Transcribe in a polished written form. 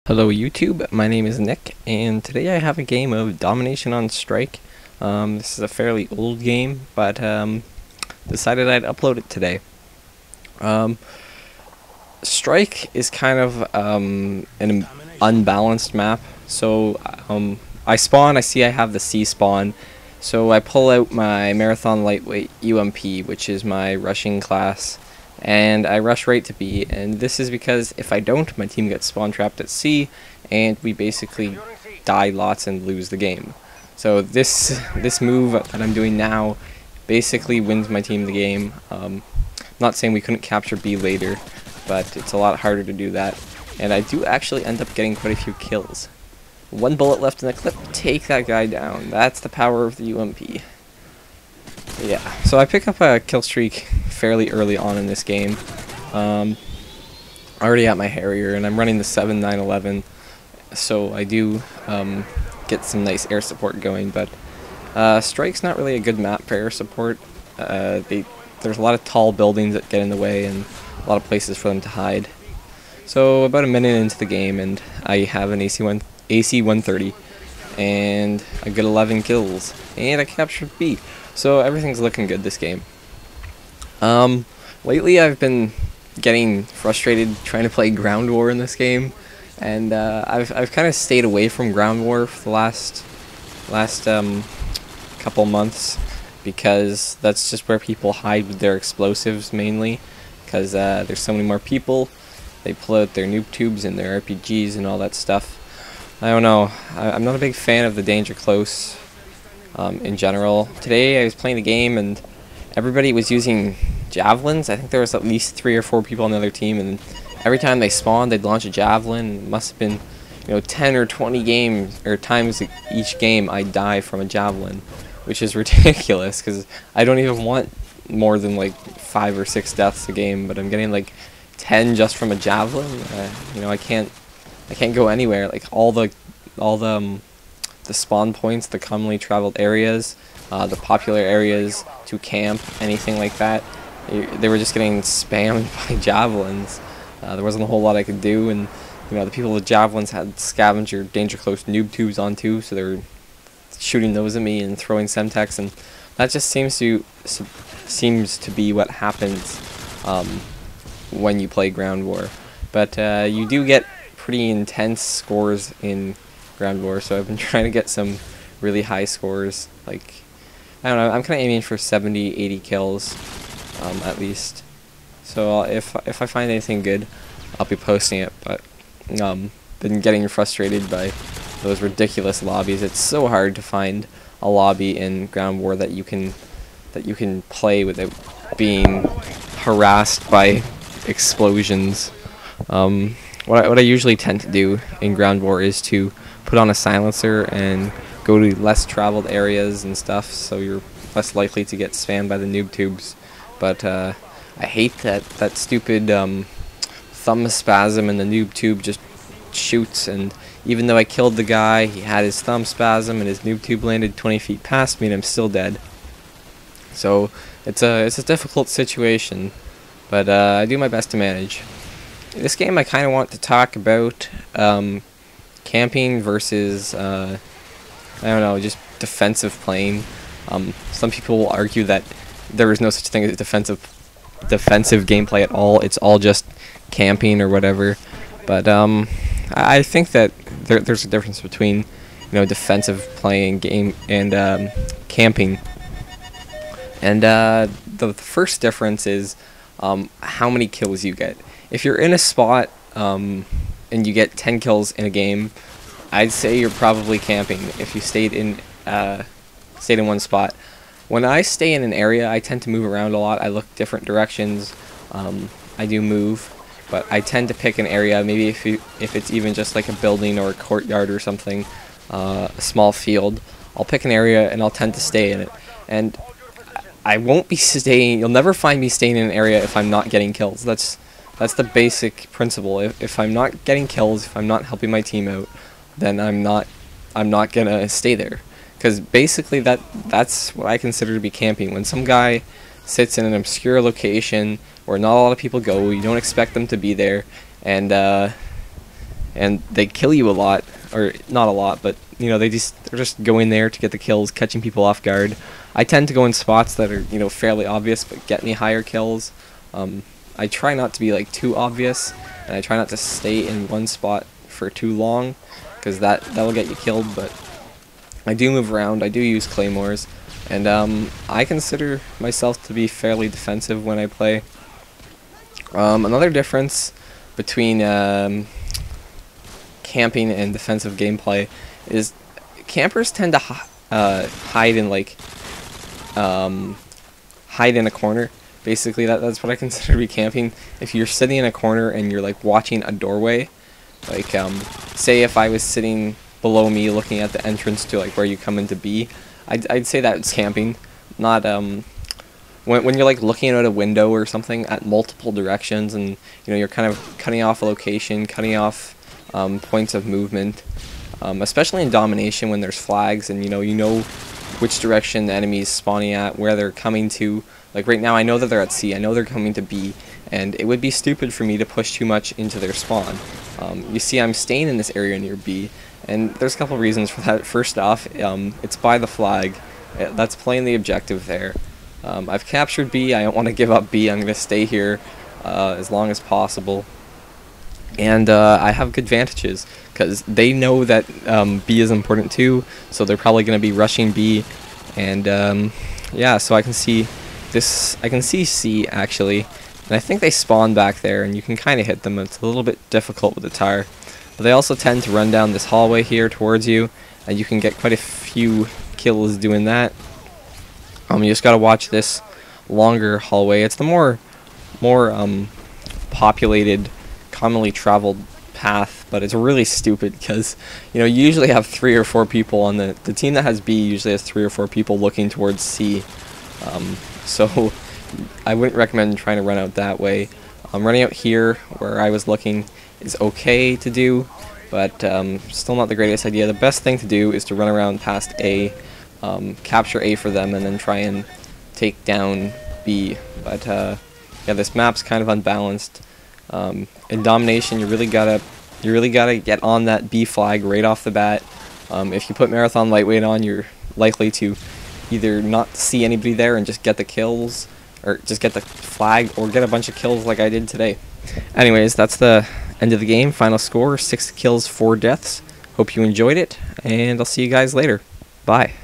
Hello YouTube, my name is Nick, and today I have a game of Domination on Strike. This is a fairly old game, but decided I'd upload it today. Strike is kind of an unbalanced map, so I see I have the C spawn, so I pull out my Marathon Lightweight UMP, which is my rushing class, and I rush right to B, and this is because if I don't, my team gets spawn trapped at C, and we basically die lots and lose the game. So this move that I'm doing now basically wins my team the game. Not saying we couldn't capture B later, but it's a lot harder to do that, and I do actually end up getting quite a few kills. One bullet left in the clip, take that guy down. That's the power of the UMP. Yeah, so I pick up a kill streak fairly early on in this game. Already at my Harrier, and I'm running the 7.911, so I do get some nice air support going, but Strike's not really a good map for air support. There's a lot of tall buildings that get in the way and a lot of places for them to hide. So about a minute into the game, and I have an AC-130, and I get 11 kills, and I captured B. So everything's looking good this game. Lately I've been getting frustrated trying to play ground war in this game, and I've kind of stayed away from ground war for the last couple months, because that's just where people hide with their explosives mainly, because there's so many more people. They pull out their noob tubes and their RPGs and all that stuff. I don't know, I'm not a big fan of the danger close in general. Today I was playing the game and everybody was using javelins. I think there was at least 3 or 4 people on the other team, and every time they spawned they'd launch a javelin. It must have been, 10 or 20 times each game I'd die from a javelin, which is ridiculous because I don't even want more than like 5 or 6 deaths a game, but I'm getting like 10 just from a javelin. I can't go anywhere. Like all the spawn points, the commonly traveled areas, the popular areas to camp, anything like that, they were just getting spammed by javelins. There wasn't a whole lot I could do, and the people with javelins had scavenger danger close noob tubes on too, so they were shooting those at me and throwing semtex, and that just seems to be what happens when you play ground war. But you do get pretty intense scores in ground war, so I've been trying to get some really high scores. Like, I don't know, I'm kind of aiming for 70, 80 kills at least. So if I find anything good, I'll be posting it. But been getting frustrated by those ridiculous lobbies. It's so hard to find a lobby in ground war that you can play without being harassed by explosions. What I usually tend to do in ground war is to put on a silencer and go to less traveled areas and stuff, so you're less likely to get spammed by the noob tubes. But I hate that stupid thumb spasm, and the noob tube just shoots, and even though I killed the guy, he had his thumb spasm and his noob tube landed 20 feet past me and I'm still dead. So it's a difficult situation, but I do my best to manage. This game I kind of want to talk about camping versus, I don't know, just defensive playing. Some people will argue that there is no such thing as defensive gameplay at all. It's all just camping or whatever. But I think that there's a difference between defensive playing game and camping. And the first difference is how many kills you get. If you're in a spot and you get 10 kills in a game, I'd say you're probably camping if you stayed in one spot. When I stay in an area, I tend to move around a lot. I look different directions. I do move, but I tend to pick an area. Maybe if it's even just like a building or a courtyard or something, a small field, I'll pick an area and I'll tend to stay in it. And I won't be staying. You'll never find me staying in an area if I'm not getting kills. That's the basic principle. If I'm not getting kills, if I'm not helping my team out, then I'm not gonna stay there. Because basically that's what I consider to be camping. When some guy sits in an obscure location where not a lot of people go, you don't expect them to be there, and and they kill you a lot, or not a lot, but you know, they're just going there to get the kills, catching people off guard. I tend to go in spots that are, you know, fairly obvious but get me higher kills. I try not to be like too obvious, and I try not to stay in one spot for too long, because that'll get you killed. But I do move around, I do use claymores, and I consider myself to be fairly defensive when I play. Another difference between camping and defensive gameplay is campers tend to hide in a corner. Basically, that's what I consider to be camping. If you're sitting in a corner and you're like watching a doorway, like say if I was sitting below me looking at the entrance to like where you come into B, I'd say that's camping. Not when you're like looking out a window or something at multiple directions, and you know, you're kind of cutting off a location, cutting off points of movement, especially in Domination when there's flags, and you know which direction the enemy's spawning at, where they're coming to. Like right now, I know that they're at C, I know they're coming to B, and it would be stupid for me to push too much into their spawn. You see, I'm staying in this area near B, and there's a couple reasons for that. First off, it's by the flag. That's playing the objective there. I've captured B, I don't want to give up B, I'm going to stay here as long as possible. And I have good advantages, because they know that B is important too, so they're probably going to be rushing B. And yeah, so I can see C actually, and I think they spawn back there, and you can kind of hit them. It's a little bit difficult with the TAR, but they also tend to run down this hallway here towards you, and you can get quite a few kills doing that. You just gotta watch this longer hallway. It's the more populated, commonly traveled path, but it's really stupid because, you know, you usually have 3 or 4 people on the team that has B usually has 3 or 4 people looking towards C. So I wouldn't recommend trying to run out that way. Running out here where I was looking is okay to do, but still not the greatest idea. The best thing to do is to run around past A, capture A for them, and then try and take down B. But yeah, this map's kind of unbalanced. In Domination, you really gotta get on that B flag right off the bat. If you put Marathon Lightweight on, you're likely to either not see anybody there and just get the kills, or just get the flag, or get a bunch of kills like I did today. Anyways, that's the end of the game. Final score, 6 kills, 4 deaths. Hope you enjoyed it, and I'll see you guys later. Bye.